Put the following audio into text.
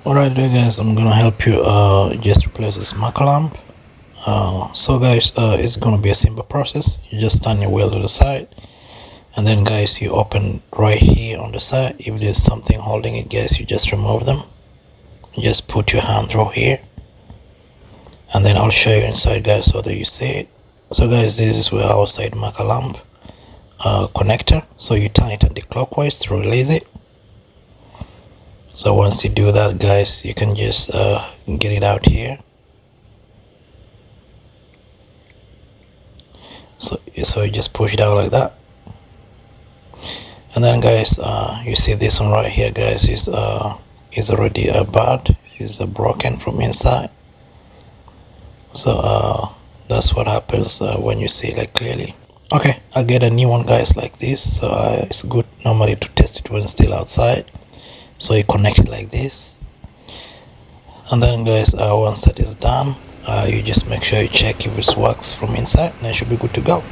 Alright there guys, I'm gonna help you just replace this marker lamp. So guys, it's gonna be a simple process. You just turn your wheel to the side, and then guys, you open right here on the side. If there's something holding it guys, you just remove them. You just put your hand through here, and then I'll show you inside guys so that you see it. So guys, this is where our side marker lamp connector, so you turn it anti-clockwise to release it. So once you do that guys, you can just get it out here. So you just push it out like that, and then guys, you see this one right here guys is already bad, is broken from inside. So that's what happens when you see like clearly. Okay, I'll get a new one guys like this. So it's good normally to test it when still outside. So you connect it like this, and then guys, once that is done, you just make sure you check if it works from inside, and it should be good to go.